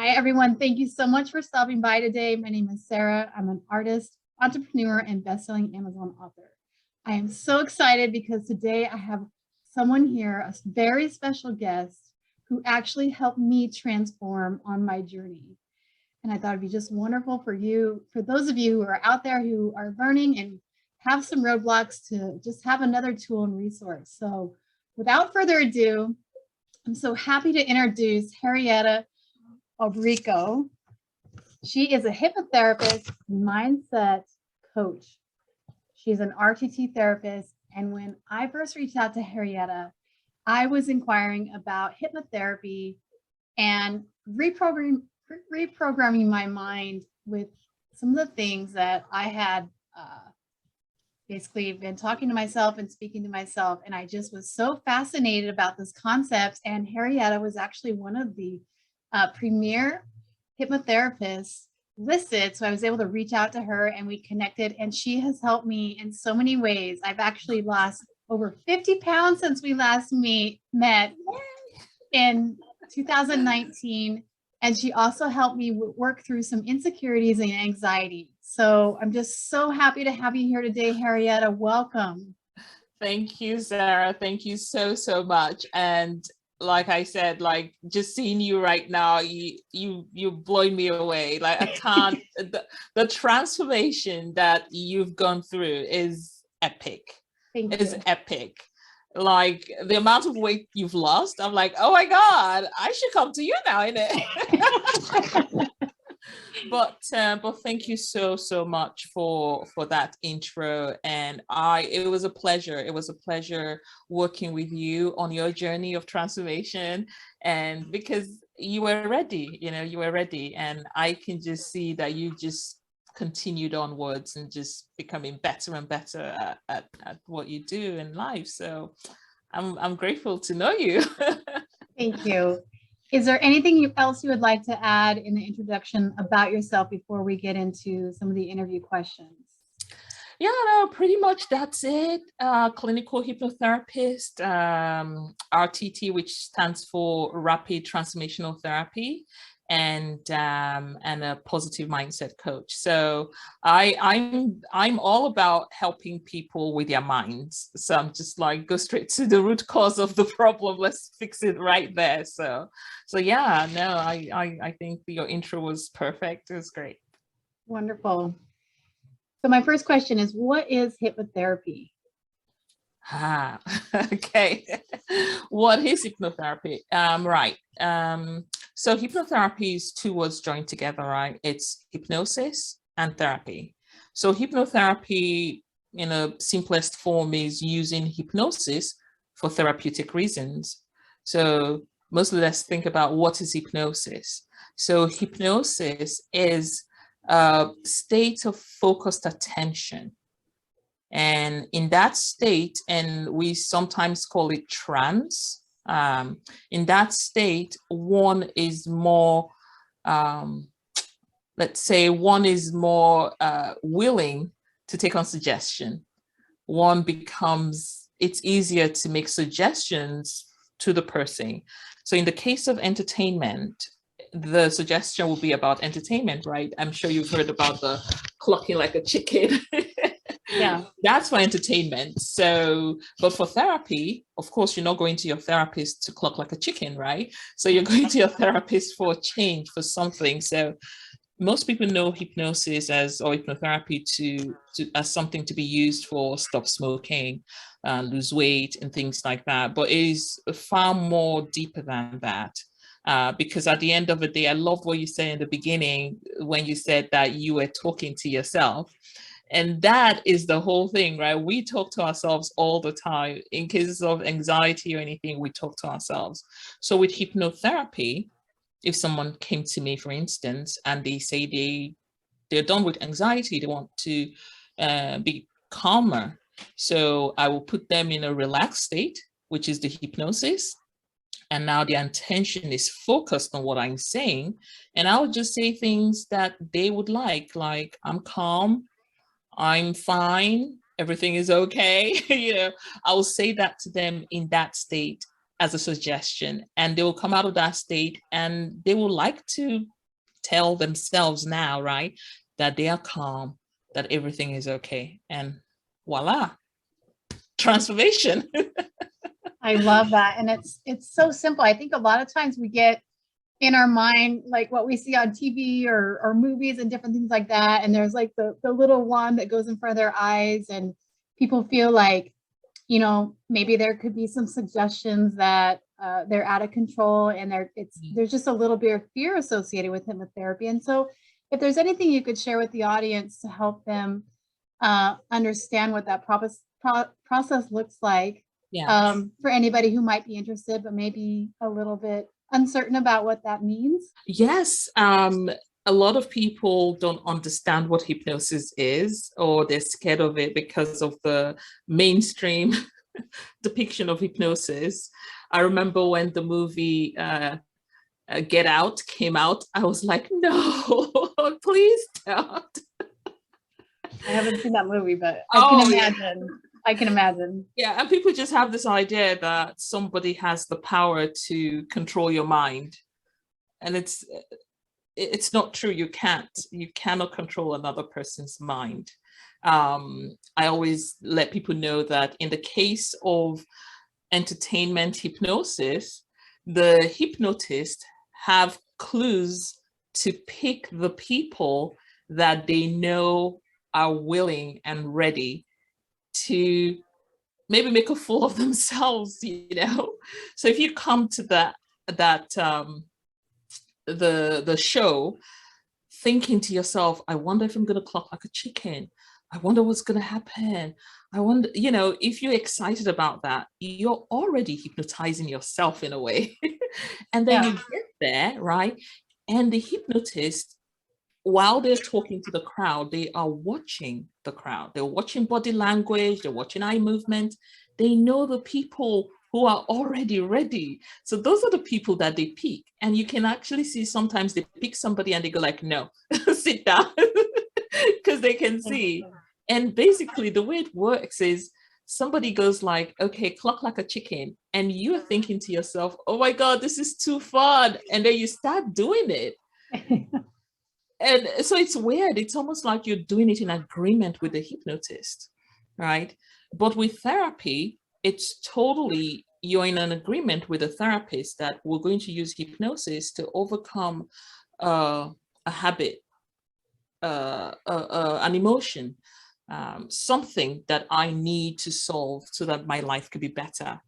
Hi, everyone. Thank you so much for stopping by today. My name is Sarah. I'm an artist, entrepreneur, and best-selling Amazon author. I am so excited because today I have someone here, a very special guest, who actually helped me transform on my journey. And I thought it'd be just wonderful for you, for those of you who are out there who are learning and have some roadblocks, to just have another tool and resource. So without further ado, I'm so happy to introduce Herrietta I. She is a hypnotherapist, mindset coach. She's an RTT therapist. And when I first reached out to Herrietta, I was inquiring about hypnotherapy and reprogramming my mind with some of the things that I had basically been talking to myself and speaking to myself. And I just was so fascinated about this concept. And Herrietta was actually one of the premier hypnotherapists listed. So I was able to reach out to her and we connected, and she has helped me in so many ways. I've actually lost over 50 pounds since we last met in 2019. And she also helped me work through some insecurities and anxiety. So I'm just so happy to have you here today, Herrietta. Welcome. Thank you, Sarah. Thank you so much. And like I said, like just seeing you right now, you're blowing me away. Like I can't, the transformation that you've gone through is epic. It's epic. Like the amount of weight you've lost, I'm like, oh my God, I should come to you now, innit? But thank you so much for that intro. And it was a pleasure working with you on your journey of transformation. And because you were ready, and I can just see that you just continued onwards and just becoming better and better at what you do in life. So I'm grateful to know you. Thank you. Is there anything else you would like to add in the introduction about yourself before we get into some of the interview questions? Yeah, no, pretty much that's it. Clinical hypnotherapist, RTT, which stands for Rapid Transformational Therapy, and a positive mindset coach. So I'm all about helping people with their minds. So I'm just like, go straight to the root cause of the problem. Let's fix it right there. So yeah, no, I think your intro was perfect. It was great. Wonderful. So my first question is, what is hypnotherapy? Okay. What is hypnotherapy? Right. So hypnotherapy is two words joined together, right? It's hypnosis and therapy. So hypnotherapy, in a simplest form, is using hypnosis for therapeutic reasons. So mostly let's think about what is hypnosis. So hypnosis is a state of focused attention. And in that state, and we sometimes call it trance, in that state, one is more, let's say one is more willing to take on suggestion. One becomes, it's easier to make suggestions to the person. So in the case of entertainment, the suggestion will be about entertainment, right? I'm sure you've heard about the clocking like a chicken. Yeah, that's for entertainment. So, but for therapy, of course, you're not going to your therapist to clock like a chicken, right? So you're going to your therapist for change, for something. So most people know hypnosis or hypnotherapy as something to be used for stop smoking, lose weight and things like that. But it is far more deeper than that. Because at the end of the day, I love what you said in the beginning when you said that you were talking to yourself. And that is the whole thing, right? We talk to ourselves all the time. In cases of anxiety or anything, we talk to ourselves. So with hypnotherapy, if someone came to me, for instance, and they say they're done with anxiety, they want to be calmer. So I will put them in a relaxed state, which is the hypnosis. And now their attention is focused on what I'm saying. And I would just say things that they would like I'm calm, I'm fine, everything is okay. I will say that to them in that state as a suggestion, and they will come out of that state and they will like to tell themselves now, right, that they are calm, that everything is okay, and voila, transformation. I love that. And it's so simple. I think a lot of times we get in our mind like what we see on TV or movies and different things like that. And there's like the little one that goes in front of their eyes, and people feel like, you know, maybe there could be some suggestions that they're out of control, and there's just a little bit of fear associated with hypnotherapy. And so if there's anything you could share with the audience to help them understand what that process looks like, for anybody who might be interested, but maybe a little bit uncertain about what that means. Yes. A lot of people don't understand what hypnosis is, or they're scared of it because of the mainstream depiction of hypnosis. I remember when the movie Get Out came out, I was like, no, please don't. I haven't seen that movie, but I can imagine. Yeah. I can imagine. Yeah, and people just have this idea that somebody has the power to control your mind. And it's not true. You cannot control another person's mind. I always let people know that in the case of entertainment hypnosis, the hypnotist have clues to pick the people that they know are willing and ready to maybe make a fool of themselves, you know. So if you come to the show thinking to yourself, I wonder if I'm going to clock like a chicken, I wonder what's going to happen, I wonder, you know, if you're excited about that, you're already hypnotizing yourself in a way. And then you get there, right, and the hypnotist, while they're talking to the crowd, they are watching the crowd. They're watching body language, they're watching eye movement. They know the people who are already ready. So those are the people that they pick. And you can actually see sometimes they pick somebody and they go like, no, sit down, because they can see. And basically the way it works is somebody goes like, okay, clock like a chicken. And you're thinking to yourself, oh my God, this is too fun. And then you start doing it. And so it's weird. It's almost like you're doing it in agreement with the hypnotist, right? But with therapy, it's totally, you're in an agreement with the therapist that we're going to use hypnosis to overcome a habit, an emotion, something that I need to solve so that my life could be better.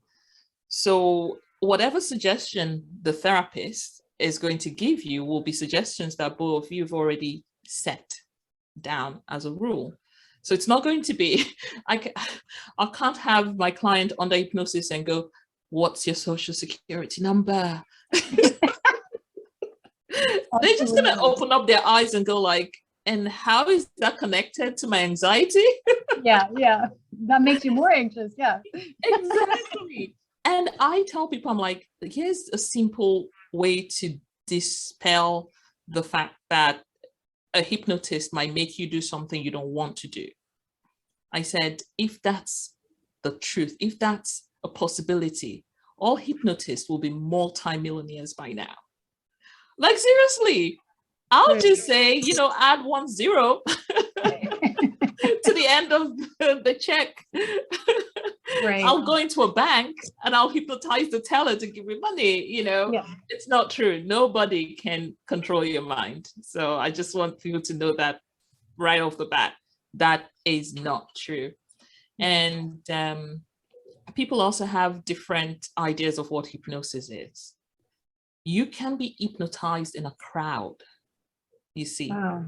So whatever suggestion the therapist is going to give you will be suggestions that both of you have already set down as a rule. So it's not going to be, I can't have my client under hypnosis and go, what's your social security number? They're just going to open up their eyes and go like, and how is that connected to my anxiety? Yeah. That makes you more anxious. Yeah. Exactly. And I tell people, I'm like, here's a simple way to dispel the fact that a hypnotist might make you do something you don't want to do. I said, if that's the truth, if that's a possibility, all hypnotists will be multi-millionaires by now. Like, seriously, I'll just say, you know, add 1 0 to the end of the check. Right. I'll go into a bank and I'll hypnotize the teller to give me money. You know, It's not true. Nobody can control your mind. So I just want people to know that right off the bat, that is not true. And people also have different ideas of what hypnosis is. You can be hypnotized in a crowd, you see. Wow.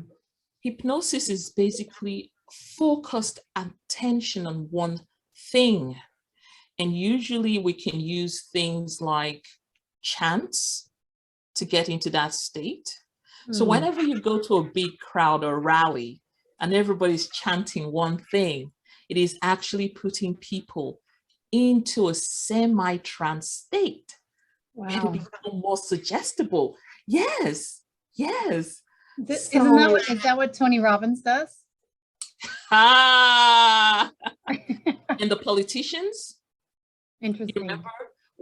Hypnosis is basically focused attention on one thing. And usually we can use things like chants to get into that state. So whenever you go to a big crowd or rally and everybody's chanting one thing, it is actually putting people into a semi-trance state. Wow. And it becomes more suggestible. Yes. Is that what Tony Robbins does? And the politicians. Interesting. You remember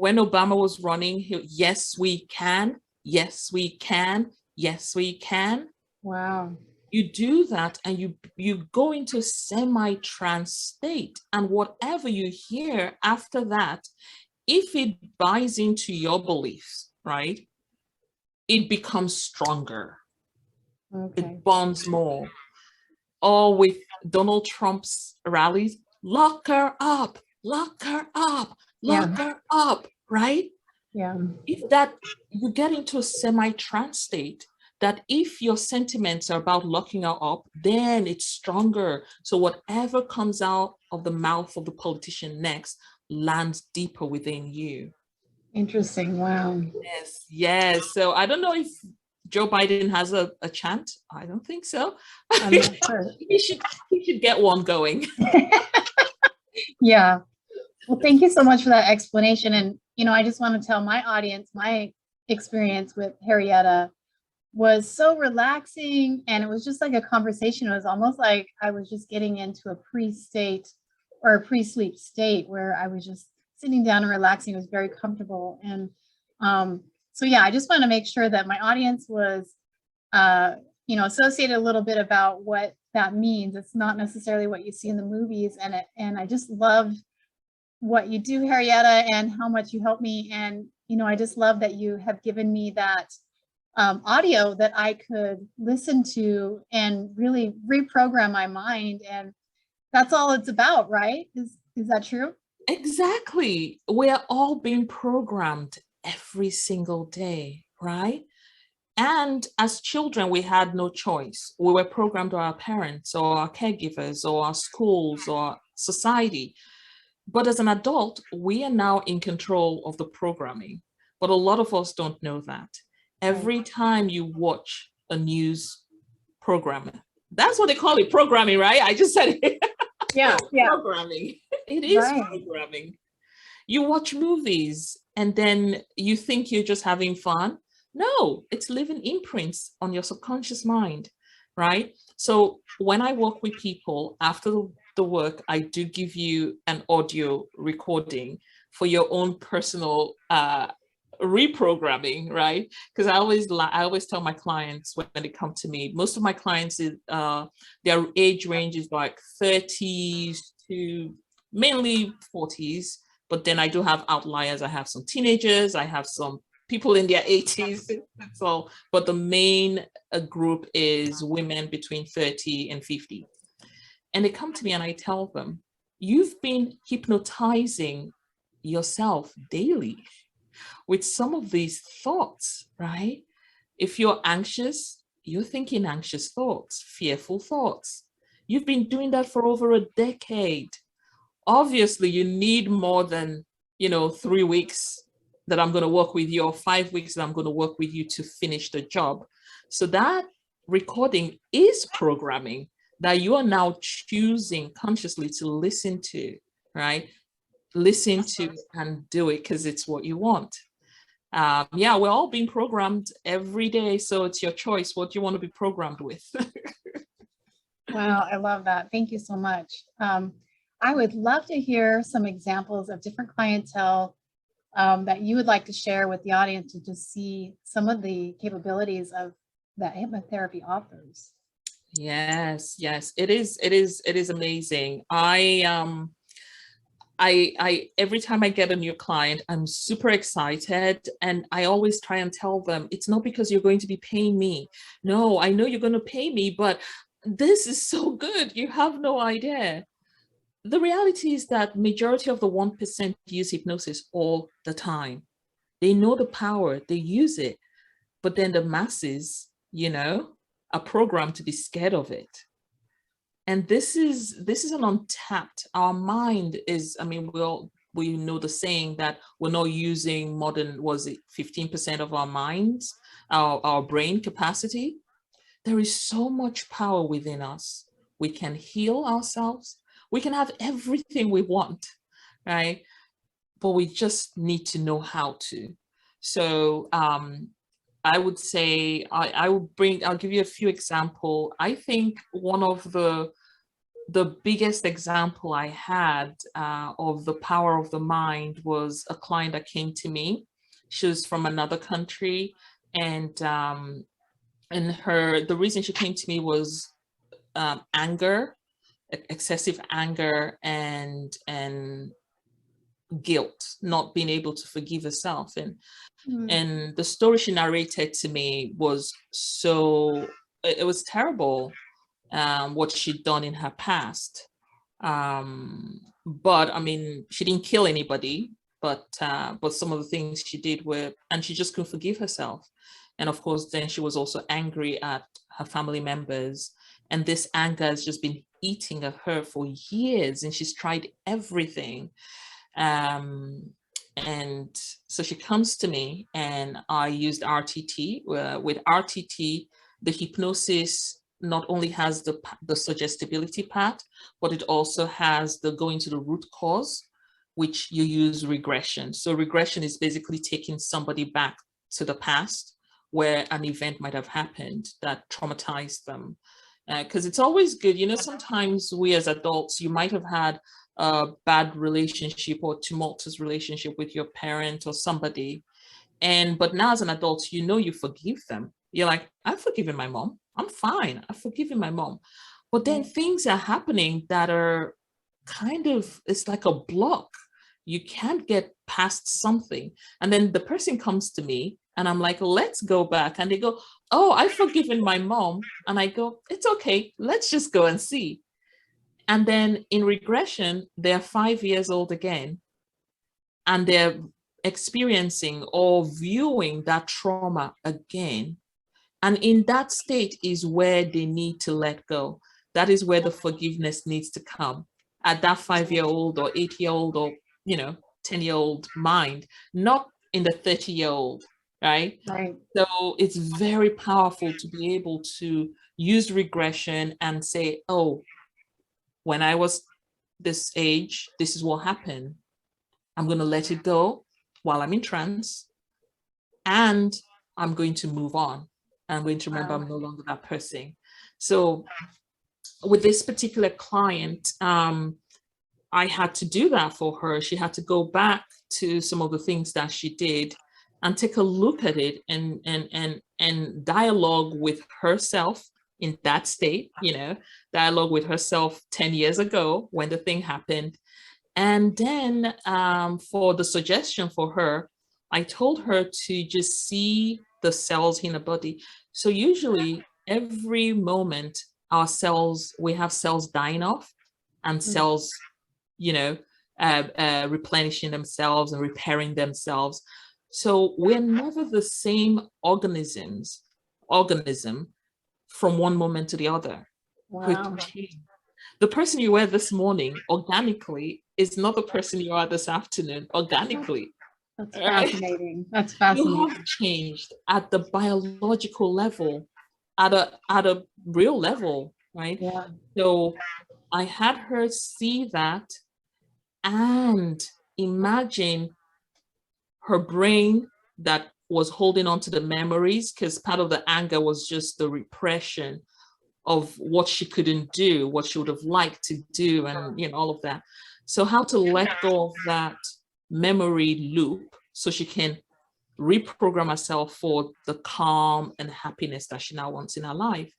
when Obama was running, yes, we can, yes, we can, yes, we can. Wow. You do that and you go into a semi-trance state, and whatever you hear after that, if it buys into your beliefs, right, it becomes stronger. Okay. It bonds more. Or with Donald Trump's rallies, lock her up, lock her up, lock her up, right? Yeah. If that, you get into a semi-trance state, that if your sentiments are about locking her up, then it's stronger. So whatever comes out of the mouth of the politician next lands deeper within you. Interesting. Wow. Yes, yes. So I don't know if Joe Biden has a chant. I don't think so. I'm not sure. he should get one going. Yeah. Well, thank you so much for that explanation. And, I just want to tell my audience, my experience with Herrietta was so relaxing, and it was just like a conversation. It was almost like I was just getting into a pre-state or a pre-sleep state where I was just sitting down and relaxing. It was very comfortable. And so, yeah, I just want to make sure that my audience was, associated a little bit about what that means. It's not necessarily what you see in the movies. And I just love what you do, Herrietta, and how much you help me. And, I just love that you have given me that audio that I could listen to and really reprogram my mind. And that's all it's about, right? Is that true? Exactly. We're all being programmed every single day, right? And as children, we had no choice. We were programmed by our parents or our caregivers or our schools or society. But as an adult, we are now in control of the programming. But a lot of us don't know that. Every time you watch a news program, that's what they call it, programming, right? I just said it. Yeah. Programming. It is programming. You watch movies and then you think you're just having fun. No, it's leaving imprints on your subconscious mind, right? So when I work with people after the work, I do give you an audio recording for your own personal reprogramming, right? Because I always tell my clients when they come to me, most of my clients is their age range is like 30s to mainly 40s, but then I do have outliers. I have some teenagers, I have some people in their 80s. So, but the main group is women between 30 and 50. And they come to me and I tell them, you've been hypnotizing yourself daily with some of these thoughts, right? If you're anxious, you're thinking anxious thoughts, fearful thoughts. You've been doing that for over a decade. Obviously, you need more than, 3 weeks that I'm going to work with you or 5 weeks that I'm going to work with you to finish the job. So that recording is programming that you are now choosing consciously to listen to, right? Listen to and do it because it's what you want. Yeah, we're all being programmed every day. So it's your choice. What do you want to be programmed with? Wow, I love that. Thank you so much. I would love to hear some examples of different clientele that you would like to share with the audience to just see some of the capabilities of that hypnotherapy offers. Yes, it is amazing. I every time I get a new client, I'm super excited, and I always try and tell them it's not because you're going to be paying me. No, I know you're going to pay me, but this is so good. You have no idea. The reality is that majority of the 1% use hypnosis all the time. They know the power, they use it, but then the masses, are programmed to be scared of it. And this is an untapped, our mind is, we know the saying that we're not using more than, 15% of our minds, our brain capacity. There is so much power within us. We can heal ourselves. We can have everything we want, right? But we just need to know how to. So I would say I'll give you a few examples. I think one of the the biggest example I had of the power of the mind was a client that came to me. She was from another country, and the reason she came to me was anger, excessive anger, and guilt, not being able to forgive herself. And the story she narrated to me was it was terrible, what she'd done in her past. But I mean, she didn't kill anybody, but some of the things she did were, and she just couldn't forgive herself. And of course, then she was also angry at her family members. And this anger has just been eating at her for years, and she's tried everything. And so she comes to me, and I used RTT. With RTT, the hypnosis not only has the suggestibility part, but it also has the going to the root cause, which you use regression. So regression is basically taking somebody back to the past where an event might have happened that traumatized them. Because it's always good, sometimes we as adults, you might have had a bad relationship or tumultuous relationship with your parent or somebody. But now as an adult, you forgive them. You're like, I've forgiven my mom. I'm fine. I've forgiven my mom. But then things are happening that are it's like a block. You can't get past something. And then the person comes to me and I'm like, let's go back. And they go, oh, I've forgiven my mom. And I go, it's okay. Let's just go and see. And then in regression, they're 5 years old again, and they're experiencing or viewing that trauma again. And in that state is where they need to let go. That is where the forgiveness needs to come at that 5-year-old or 8-year-old or, 10-year-old mind, not in the 30-year-old, right? So it's very powerful to be able to use regression and say, oh, when I was this age, this is what happened. I'm going to let it go while I'm in trance, and I'm going to move on. I'm going to remember I'm no longer that person. So with this particular client, I had to do that for her. She had to go back to some of the things that she did and take a look at it and dialogue with herself in that state, dialogue with herself 10 years ago when the thing happened. And then for the suggestion for her, I told her to just see the cells in the body. So usually every moment we have cells dying off and cells, replenishing themselves and repairing themselves. So we're never the same organism from one moment to the other. Wow. The person you were this morning organically is not the person you are this afternoon organically. That's fascinating. Right? That's fascinating. You have changed at the biological level, at a real level, right? Yeah. So I had her see that and imagine her brain that was holding on to the memories, because part of the anger was just the repression of what she couldn't do, what she would have liked to do, and all of that. So how to let go of that memory loop so she can reprogram herself for the calm and happiness that she now wants in her life.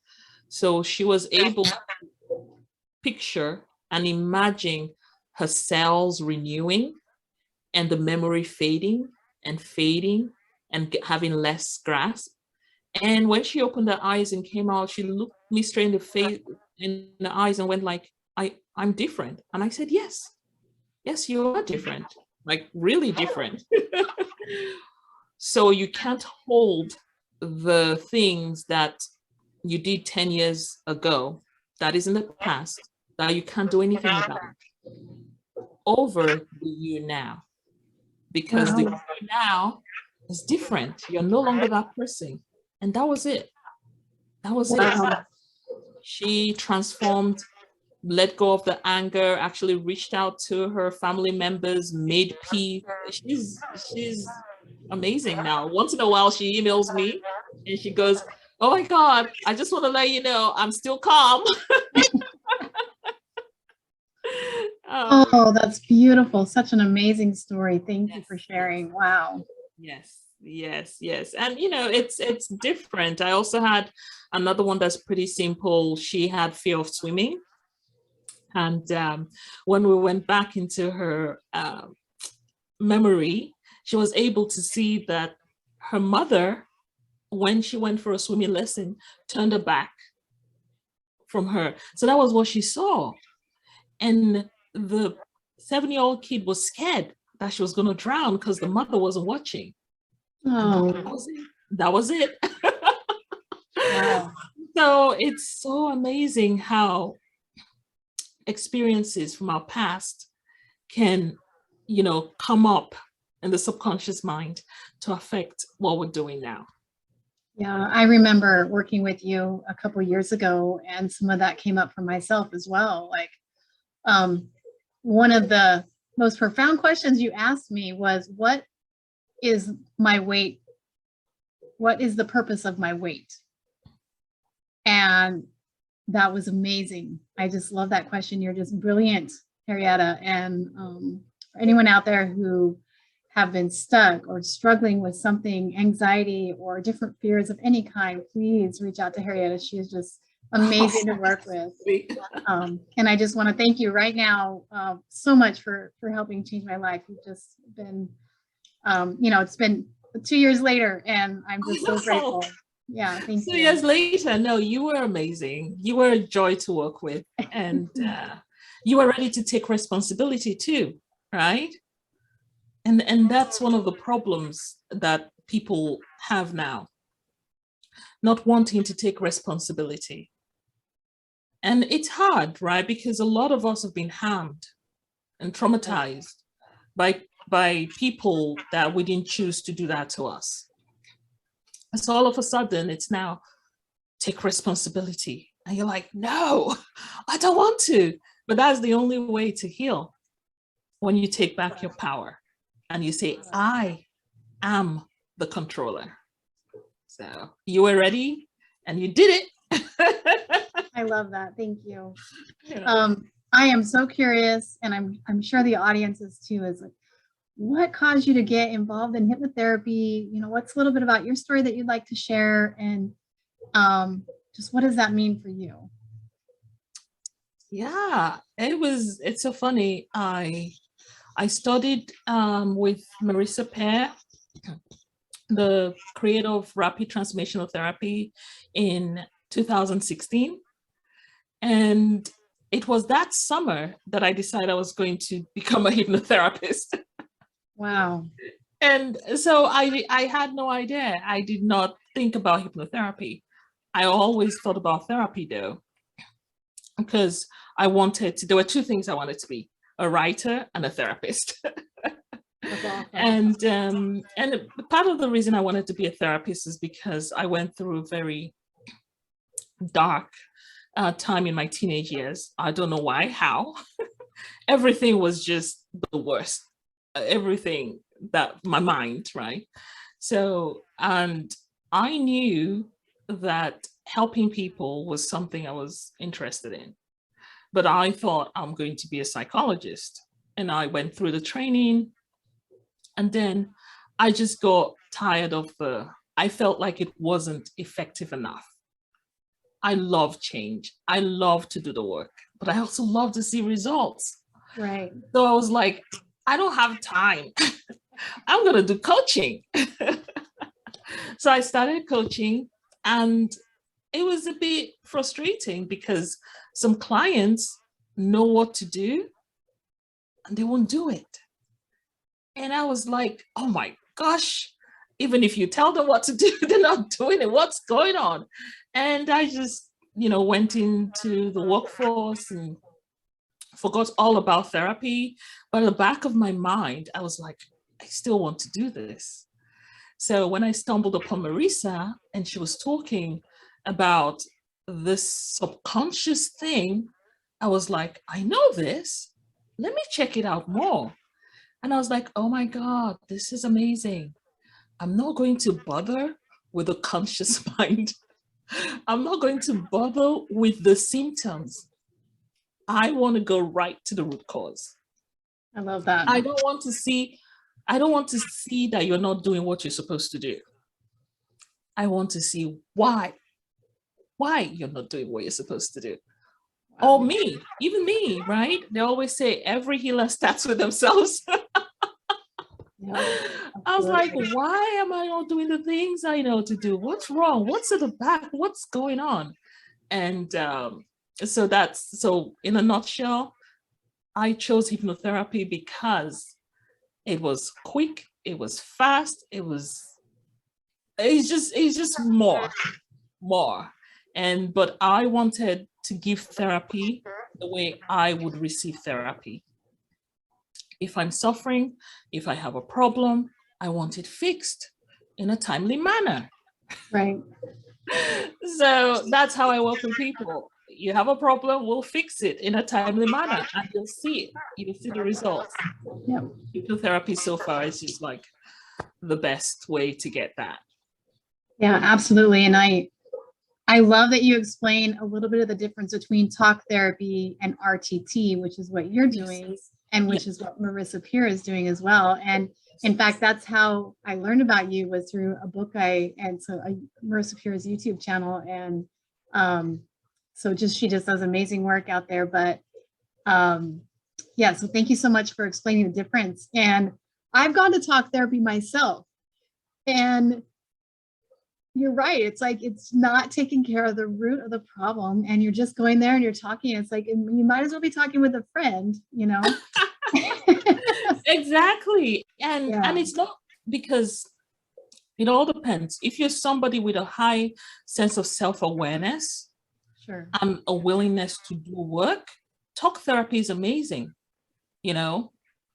So she was able to picture and imagine her cells renewing and the memory fading and having less grasp. And when she opened her eyes and came out, she looked me straight in the face, in the eyes, and went like, I'm different. And I said, yes, you are different, like really different. So you can't hold the things that you did 10 years ago, that is in the past, that you can't do anything about, over the you now. Because the you now is different. You're no longer that person. And that was it. That was it. She transformed, let go of the anger, actually reached out to her family members, made peace. She's amazing now. Once in a while, she emails me and she goes, oh my God, I just want to let you know I'm still calm. Oh, Oh, that's beautiful. Such an amazing story. Thank you yes, for yes, sharing. Wow. yes, yes, yes. And it's different. I also had another one that's pretty simple. She had fear of swimming. And when we went back into her memory, she was able to see that her mother, when she went for a swimming lesson, turned her back from her. So that was what she saw. And the 7-year-old kid was scared that she was going to drown because the mother wasn't watching. And that Oh, was it. That was it. wow. So it's so amazing how experiences from our past can, come up in the subconscious mind to affect what we're doing now. Yeah, I remember working with you a couple years ago, and some of that came up for myself as well. Like, um, one of the most profound questions you asked me was, "What is my weight? What is the purpose of my weight?" And that was amazing. I just love that question. You're just brilliant, Herrieta. And for anyone out there who have been stuck or struggling with something, anxiety or different fears of any kind, please reach out to Herrieta. She is just amazing to work with. And I just want to thank you right now so much for helping change my life. You've just been, it's been 2 years later, and I'm just so grateful. Yeah, thank you. 2 years later, no, you were amazing. You were a joy to work with, and you were ready to take responsibility too, right? And that's one of the problems that people have now, not wanting to take responsibility. And it's hard, right? Because a lot of us have been harmed and traumatized by people that we didn't choose to do that to us. So all of a sudden, it's now take responsibility. And you're like, no, I don't want to. But that's the only way to heal, when you take back your power and you say, I am the controller. So you were ready and you did it. I love that. Thank you. Yeah. I am so curious, and I'm sure the audience is too, is like, what caused you to get involved in hypnotherapy? What's a little bit about your story that you'd like to share, and just what does that mean for you? Yeah, it's so funny. I studied with Marisa Peer, the creator of rapid transformational therapy, in 2016. And it was that summer that I decided I was going to become a hypnotherapist. Wow. And so I had no idea. I did not think about hypnotherapy. I always thought about therapy though, because there were two things I wanted to be: a writer and a therapist. That's awesome. And part of the reason I wanted to be a therapist is because I went through a very dark time in my teenage years. I don't know why, how. Everything was just the worst. Everything that my mind, right? So, and I knew that helping people was something I was interested in, but I thought I'm going to be a psychologist. And I went through the training, and then I just got tired of I felt like it wasn't effective enough. I love change. I love to do the work, but I also love to see results. Right. So I was like, I don't have time. I'm going to do coaching. So I started coaching, and it was a bit frustrating because some clients know what to do and they won't do it. And I was like, oh my gosh, even if you tell them what to do, they're not doing it. What's going on? And I just, went into the workforce and forgot all about therapy. But at the back of my mind, I was like, I still want to do this. So when I stumbled upon Marisa and she was talking about this subconscious thing, I was like, I know this. Let me check it out more. And I was like, oh my God, this is amazing. I'm not going to bother with the conscious mind. I'm not going to bother with the symptoms. I want to go right to the root cause. I love that. I don't want to see that you're not doing what you're supposed to do. I want to see why you're not doing what you're supposed to do. Wow. Or even me, right? They always say every healer starts with themselves. Yeah, I was like, absolutely. why am I not doing the things I know to do? What's wrong? What's at the back? What's going on? And so in a nutshell, I chose hypnotherapy because it was quick, it was fast, it's just more. But I wanted to give therapy the way I would receive therapy. If I'm suffering, if I have a problem, I want it fixed in a timely manner. Right. So that's how I work with people. You have a problem, we'll fix it in a timely manner, and you'll see it. You'll see the results. Yeah. Hypnotherapy so far is just like the best way to get that. Yeah, absolutely. And I love that you explain a little bit of the difference between talk therapy and RTT, which is what you're doing, and which is what Marisa Peer is doing as well. And in fact, that's how I learned about you, was through a book Marisa Peer's YouTube channel. And she just does amazing work out there. But yeah, so thank you so much for explaining the difference. And I've gone to talk therapy myself, and you're right. It's like, it's not taking care of the root of the problem, and you're just going there and you're talking. It's like, you might as well be talking with a friend, you know? Exactly. And it's not, because it all depends. If you're somebody with a high sense of self-awareness, sure, and a willingness to do work, talk therapy is amazing, you know?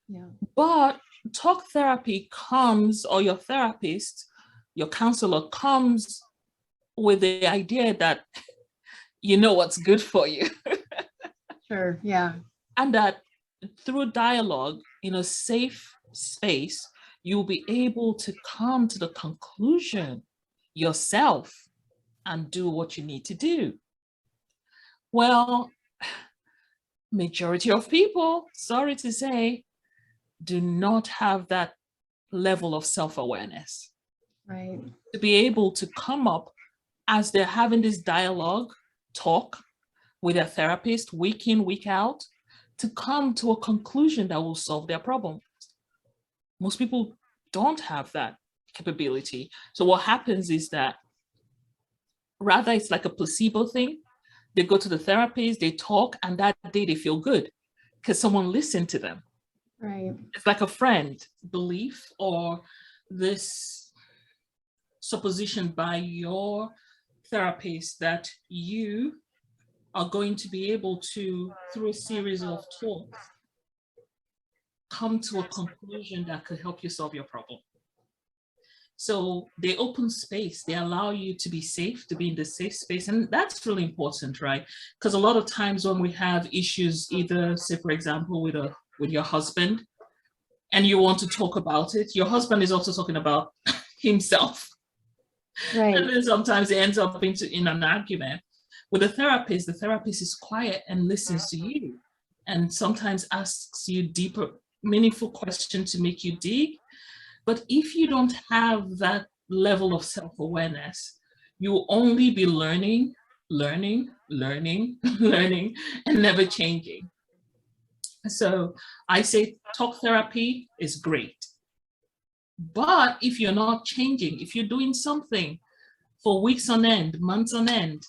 Yeah. But talk therapy comes, or your therapist, your counselor comes with the idea that you know what's good for you. Sure, yeah. And that through dialogue in a safe space, you'll be able to come to the conclusion yourself and do what you need to do. Well, majority of people, sorry to say, do not have that level of self-awareness. Right. To be able to come up as they're having this dialogue, talk with their therapist week in, week out, to come to a conclusion that will solve their problem. Most people don't have that capability. So what happens is that rather it's like a placebo thing. They go to the therapist, they talk, and that day they feel good because someone listened to them. Right. It's like a friend belief, or this supposition by your therapist that you are going to be able to, through a series of talks, come to a conclusion that could help you solve your problem. So they open space, they allow you to be safe, to be in the safe space. And that's really important, right? Because a lot of times when we have issues, either say, for example, with your husband, and you want to talk about it, your husband is also talking about himself. Right. And then sometimes it ends up in an argument. With the therapist is quiet and listens to you, and sometimes asks you deeper, meaningful questions to make you dig. But if you don't have that level of self-awareness, you will only be learning, and never changing. So I say talk therapy is great. But if you're not changing, if you're doing something for weeks on end, months on end,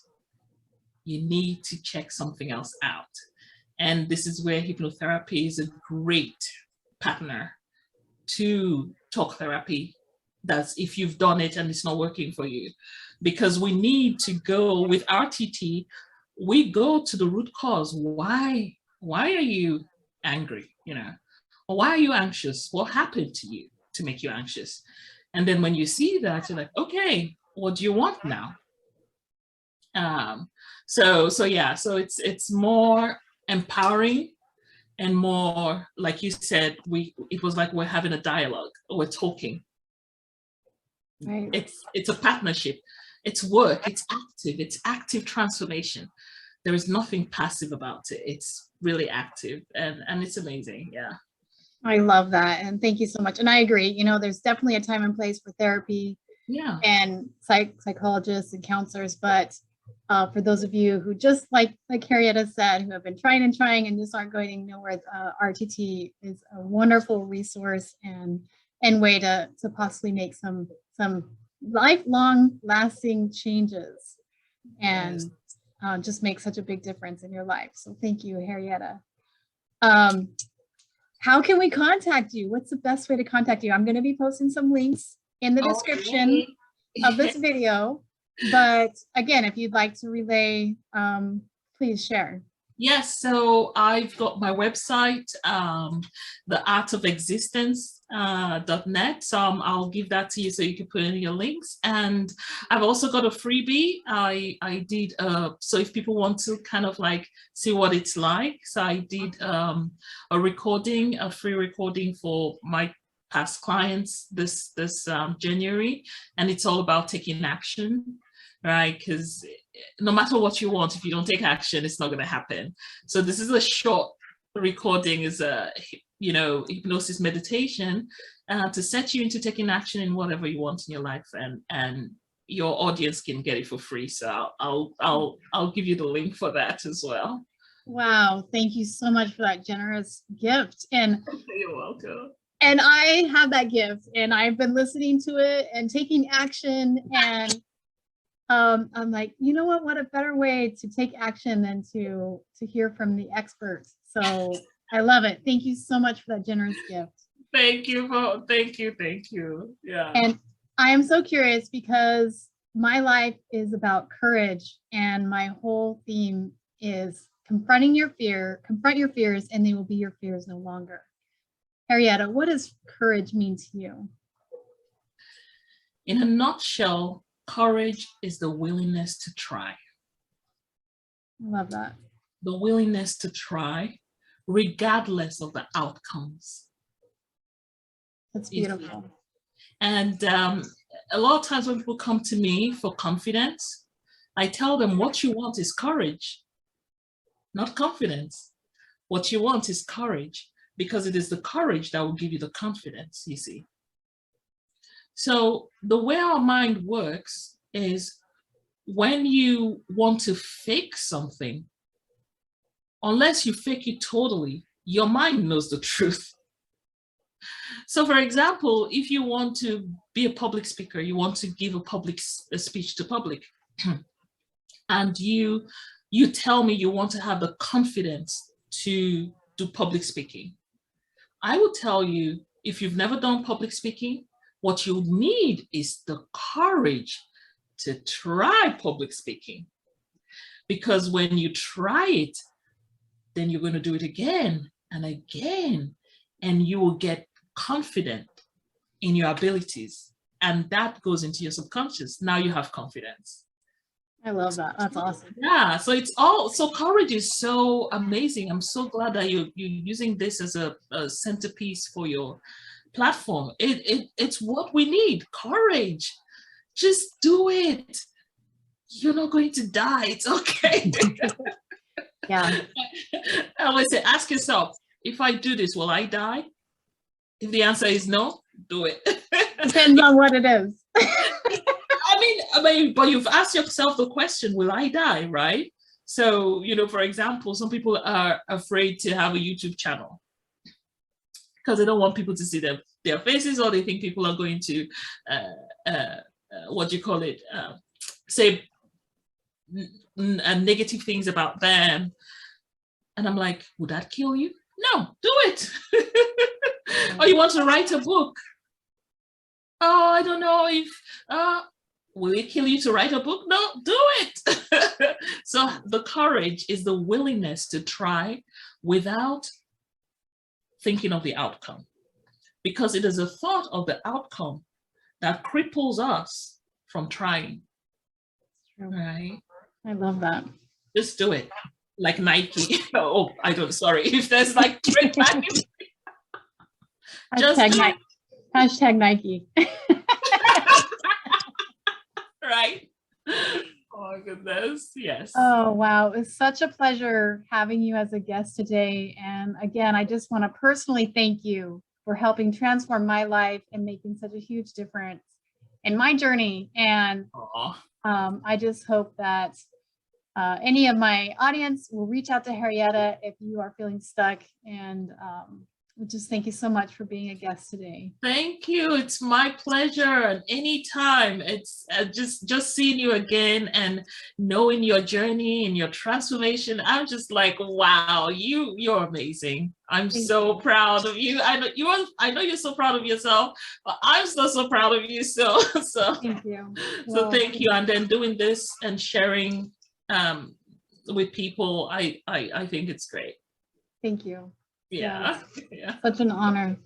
you need to check something else out. And this is where hypnotherapy is a great partner to talk therapy. That's if you've done it and it's not working for you. Because we need to go with RTT, we go to the root cause. Why are you angry? You know, or why are you anxious? What happened to you to make you anxious? And then when you see that, you're like, okay, what do you want now? So it's more empowering and more, like you said, it was like we're having a dialogue, we're talking. Right. It's a partnership, it's work, it's active transformation. there is nothing passive about it. It's really active, and it's amazing. Yeah. I love that. And thank you so much. And I agree, you know, there's definitely a time and place for therapy and psychologists and counselors. But for those of you who just like Herrietta said, who have been trying and just aren't going nowhere, RTT is a wonderful resource and way to possibly make some lifelong lasting changes and just make such a big difference in your life. So thank you, Herrietta. How can we contact you? What's the best way to contact you? I'm going to be posting some links in the description of this video. But again, if you'd like to relay, please share. Yes, so I've got my website, theartofexistence.net. So I'll give that to you so you can put in your links. And I've also got a freebie. I did, so if people want to kind of like see what it's like. So I did a free recording for my past clients this January. And it's all about taking action, right? Because no matter what you want, if you don't take action, it's not going to happen. So this is a short recording, is a hypnosis meditation to set you into taking action in whatever you want in your life, and your audience can get it for free. So I'll give you the link for that as well. Wow, thank you so much for that generous gift. And you're welcome. And I have that gift, and I've been listening to it and taking action, and I'm like, you know what a better way to take action than to hear from the experts. So I love it. Thank you so much for that generous gift. Thank you. Yeah. And I am so curious, because my life is about courage, and my whole theme is confront your fears, and they will be your fears no longer. Herrietta, what does courage mean to you? In a nutshell, courage is the willingness to try. I love that. The willingness to try, regardless of the outcomes. That's beautiful. And a lot of times when people come to me for confidence, I tell them what you want is courage, not confidence. What you want is courage, because it is the courage that will give you the confidence, you see. So the way our mind works is, when you want to fake something, unless you fake it totally, your mind knows the truth. So for example, if you want to be a public speaker, you want to give a speech to public, and you tell me you want to have the confidence to do public speaking, I will tell you, if you've never done public speaking, what you need is the courage to try public speaking. Because when you try it, then you're going to do it again and again, and you will get confident in your abilities. And that goes into your subconscious. Now you have confidence. I love that. That's awesome. Yeah, so courage is so amazing. I'm so glad that you're using this as a centerpiece for your platform. It's what we need, courage. Just do it. You're not going to die. It's okay. Yeah. I always say, ask yourself, if I do this, will I die? If the answer is no, do it. Depends on what it is. I mean, but you've asked yourself the question, will I die, right? So, for example, some people are afraid to have a YouTube channel because they don't want people to see their faces, or they think people are going to, say negative things about them. And I'm like, would that kill you? No, do it. Or you want to write a book. Oh, I don't know if, will it kill you to write a book? No, do it. So the courage is the willingness to try without thinking of the outcome, because it is a thought of the outcome that cripples us from trying. Right? I love that. Just do it. Like Nike. Oh, sorry. If there's like Nike. Hashtag Nike. Right? Oh, my goodness. Yes. Oh, wow. It's such a pleasure having you as a guest today. And again, I just want to personally thank you for helping transform my life and making such a huge difference in my journey. And I just hope that any of my audience will reach out to Herrieta if you are feeling stuck. And just thank you so much for being a guest today. Thank you. It's my pleasure. And anytime, it's just seeing you again and knowing your journey and your transformation. I'm just like, wow, you're amazing. I'm so proud of you. I know you're so proud of yourself, but I'm so proud of you. So thank you. So thank you. And then doing this and sharing with people, I think it's great. Thank you. Yeah. Such an honor.